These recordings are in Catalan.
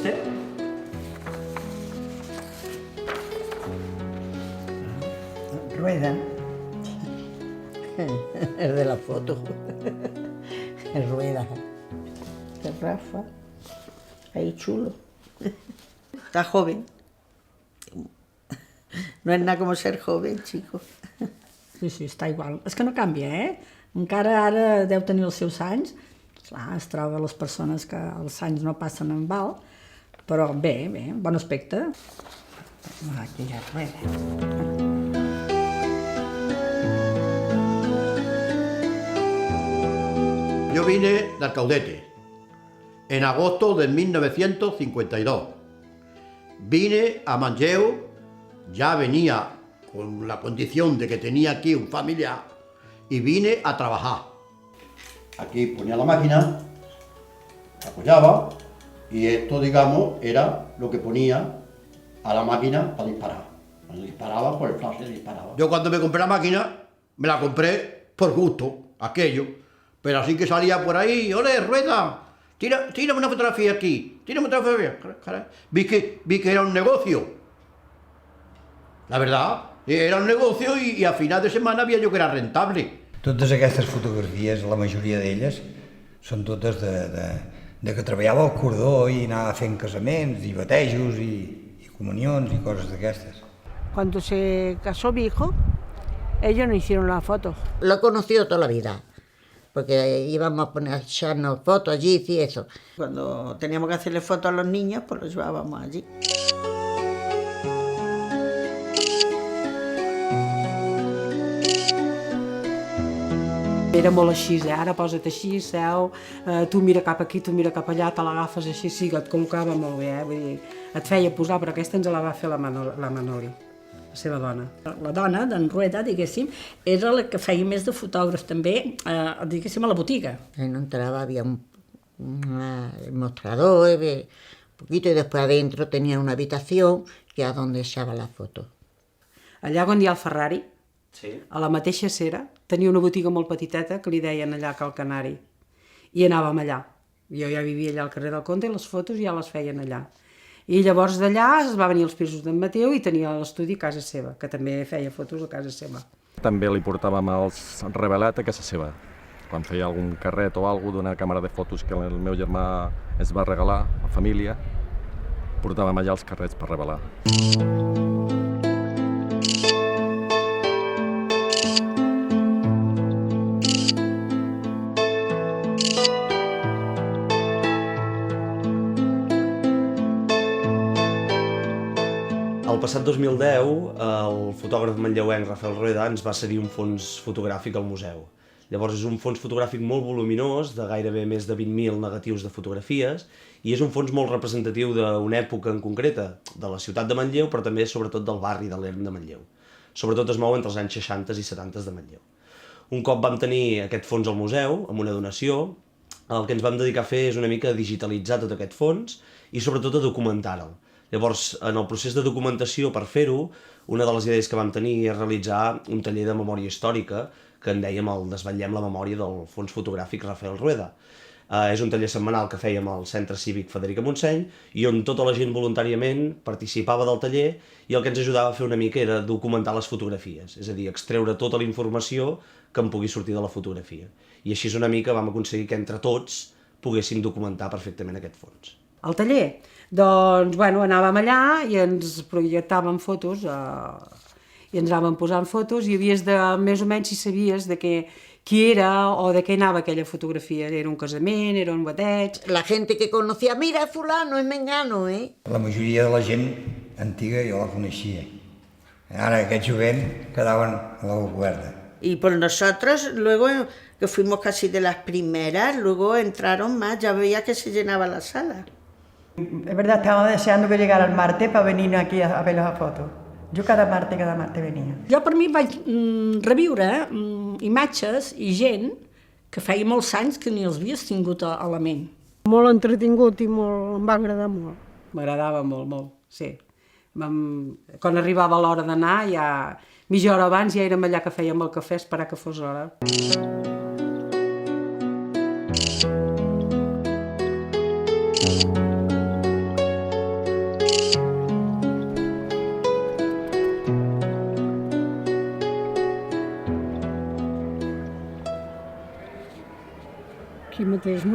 este? Rueda. Es de la foto. Es Rueda. Es Rafa. Ahí chulo. Está joven. No és nada com ser joven, chico. Sí, està igual. És que no canvia, Encara ara deu tenir els seus anys. Clar, es troba les persones que els anys no passen en val, però bé, bon aspecte. Aquí ja Rueda. Yo vine de Alcaudete en agosto de 1952. Vine a Manlleu, ya venía con la condición de que tenía aquí un familiar y vine a trabajar. Aquí ponía la máquina, apoyaba y esto, digamos, era lo que ponía a la máquina para disparar. Cuando disparaba, pues el flash se disparaba. Yo cuando me compré la máquina, me la compré por gusto, aquello. Pero así que salía por ahí, ¡ole, Rueda! Tírame una fotografía aquí, tírame una fotografía. Caray. Vi que era un negocio. La verdad, era un negocio i a final de setmana havia jo que era rentable. Totes aquestes fotografies, la majoria d'elles, són totes de que treballava al cordó i anava fent casaments i batejos i comunions i coses d'aquestes. Cuando se casó mi hijo, ellos no hicieron las fotos. Lo he conocido toda la vida, porque íbamos a poner a echarnos fotos allí y eso. Cuando teníamos que hacerle fotos a los niños, pues los llevábamos allí. Era molt així, ara posa't així, seu, tu mira cap aquí, tu mira cap allà, te l'agafes així, sí, et col·locava molt bé, vull dir, et feia posar, però aquesta ens la va fer la Manoli, la seva dona. La dona d'en Rueda, diguéssim, era la que feia més de fotògraf també, diguéssim, a la botiga. No entraba, había un mostrador, un poquito, y después adentro tenía una habitación que es donde echaba las fotos. Allà on hi ha el Ferrari, a la mateixa acera, tenia una botiga molt petiteta que li deien allà Cal Canari, i anàvem allà. Jo ja vivia allà al carrer del Comte i les fotos ja les feien allà. I llavors d'allà es va venir als pisos d'en Mateu i tenia l'estudi a casa seva, que també feia fotos a casa seva. També li portàvem els revelat a casa seva. Quan feia algun carret o alguna cosa d'una càmera de fotos que el meu germà es va regalar a la família, portàvem allà els carrets per revelar. El passat 2010, el fotògraf manlleuenc Rafael Rueda ens va cedir un fons fotogràfic al museu. Llavors és un fons fotogràfic molt voluminós, de gairebé més de 20.000 negatius de fotografies, i és un fons molt representatiu d'una època en concreta, de la ciutat de Manlleu, però també sobretot del barri de l'Erm de Manlleu. Sobretot es mou entre els anys 60 i 70 de Manlleu. Un cop vam tenir aquest fons al museu, amb una donació, el que ens vam dedicar a fer és una mica digitalitzar tot aquest fons i sobretot a documentar-lo. Llavors, en el procés de documentació per fer-ho, una de les idees que vam tenir és realitzar un taller de memòria històrica que en dèiem el Desvetllem la memòria del fons fotogràfic Rafael Rueda. És un taller setmanal que fèiem al Centre Cívic Federica Montseny i on tota la gent voluntàriament participava del taller i el que ens ajudava a fer una mica era documentar les fotografies, és a dir, extreure tota la informació que en pugui sortir de la fotografia. I així una mica vam aconseguir que entre tots poguéssim documentar perfectament aquest fons. Al taller? Doncs, bueno, anàvem allà i ens projectàvem fotos i ens anàvem posant fotos i havies de, més o menys, si sabies de qui era o de què anava aquella fotografia. Era un casament, era un bateig... La gente que conocía, mira, fulano, es mengano, La majoria de la gent antiga jo la coneixia. Ara aquest jovent quedaven a la coberta. Y por nosotros, luego que fuimos casi de las primeras, luego entraron más, ya veía que se llenaba la sala. Es verdad, estaba deseando que llegara el martes para venir aquí a ver las fotos. Jo cada martes venia. Jo per mi vaig reviure imatges i gent que feia molts anys que ni els havies tingut a la ment. Molt entretingut i em va agradar molt. M'agradava molt, sí. Quan arribava l'hora d'anar, ja mitja hora abans ja érem allà que fèiem el cafè, esperar que fos l'hora.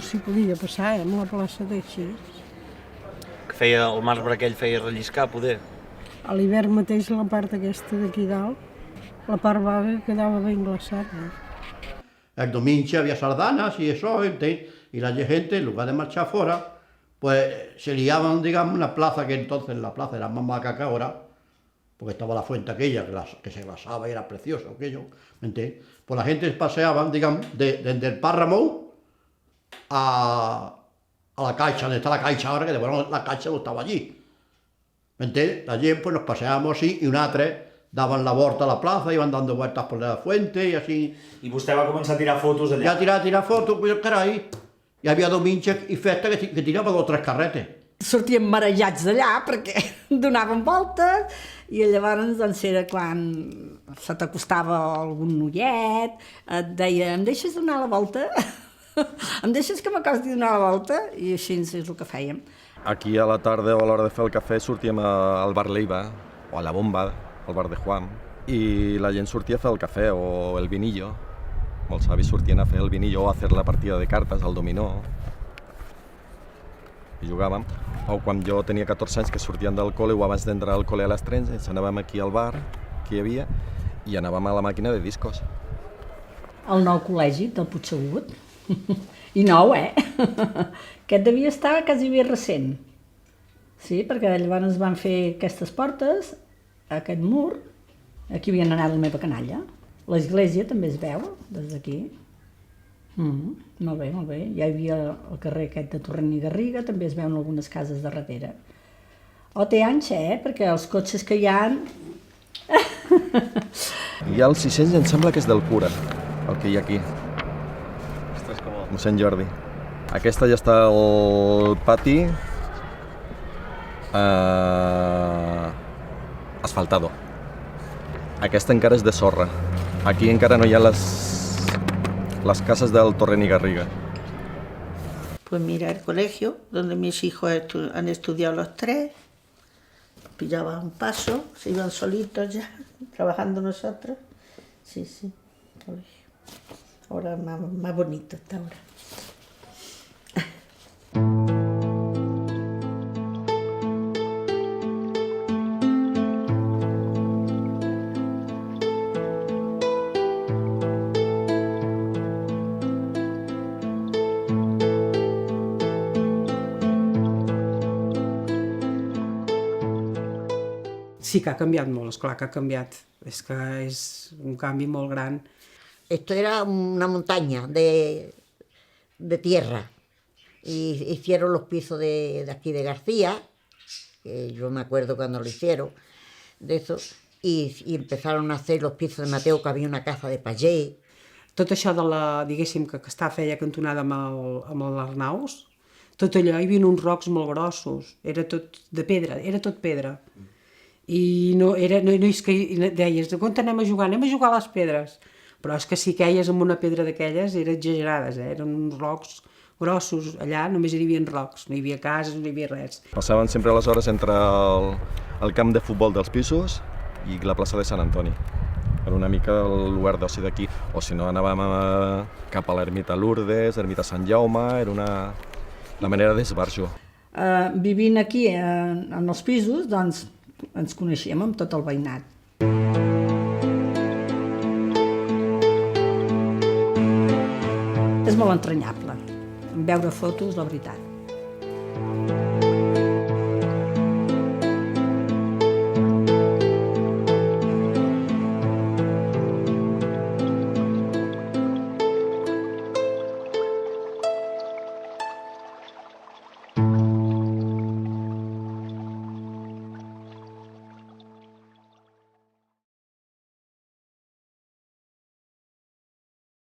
no s'hi podia passar, amb la plaça d'així. Que feia, el marbre aquell feia relliscar, poder. A l'hivern mateix la part aquesta d'aquí dalt, la part vaga quedava ben glaçada. El domingo había sardanas y eso, y la gente, en lugar de marchar fuera, pues se liaban, digamos, en la plaza, que entonces la plaza era más maca que ahora, porque estaba la fuente aquella, que se glasaba y era precioso aquello, ¿me entiendes? Pues la gente paseaban, digamos, desde el páramo a la caixa, donde está la caixa ahora, que después la caixa no estaba allí. ¿Me entiendes? Allí pues nos paseábamos así, y una tres daban la volta a la plaza, iban dando vueltas por la fuente i així. I vostè va començar a tirar fotos allà? Ja tirar fotos, pues carai. Hi havia dominges i festes que tirava 2 o 3 carretes. Sortíem marejats d'allà perquè donaven voltes i llavors doncs era quan se t'acostava algun noiet, et deia, em deixes donar la volta? Em deixes que m'acosti a donar la volta? I així és el que fèiem. Aquí a la tarda o a l'hora de fer el cafè sortíem al bar Leiva o a la Bomba, al bar de Juan, i la gent sortia a fer el cafè o el vinillo. Molts avis sortien a fer el vinillo o a fer la partida de cartes al dominó. I jugàvem. O quan jo tenia 14 anys que sortíem del col·le o abans d'entrar al col·le a les 3 ens anàvem aquí al bar que hi havia i anàvem a la màquina de discos. El nou col·legi del Puigsegut. I nou, Aquest devia estar quasi bé recent. Sí, perquè llavors van fer aquestes portes, aquest mur, aquí havia anat la meva canalla. L'església també es veu, des d'aquí. Molt bé, molt bé. Ja hi havia el carrer aquest de Torrent i Garriga, també es veuen algunes cases darrere. Té anys, perquè els cotxes que hi ha... Hi ha el 600 i em sembla que és del cura, el que hi ha aquí. Mossèn Jordi. Aquesta ja està al pati asfaltado. Aquesta encara és de sorra. Aquí encara no hi ha las casas del Torrent y Garriga. Pues mira, el colegio donde mis hijos han estudiado los 3, pillaban un paso, se iban solitos ya, trabajando nosotros. Sí, colegio. Ahora más bonito está ahora. Sí que ha canviat molt, esclar que ha canviat. És que és un canvi molt gran. Esto era una montaña de tierra. Y hicieron los pisos de aquí de García, que yo me acuerdo cuando lo hicieron, de eso, y empezaron a hacer los pisos de Mateo, que había una casa de pagès. Tot això de la, diguéssim, que feia cantonada amb l'Arnaus, tot allò hi havia uns rocs molt grossos, era tot de pedra, era tot pedra. I no és que deies, on anem a jugar? Anem a jugar a les pedres. Però és que si queies amb una pedra d'aquelles eren exagerades, eren uns rocs grossos. Allà només hi havia rocs, no hi havia cases, no hi havia res. Passaven sempre les hores entre el camp de futbol dels pisos i la plaça de Sant Antoni. Era una mica el lugar d'oci d'aquí. O si no, anàvem cap a l'ermita Lourdes, l'ermita Sant Jaume, era la manera d'esbarjo. Vivint aquí en els pisos, doncs ens coneixíem amb tot el veïnat. És molt entranyable veure fotos, la veritat.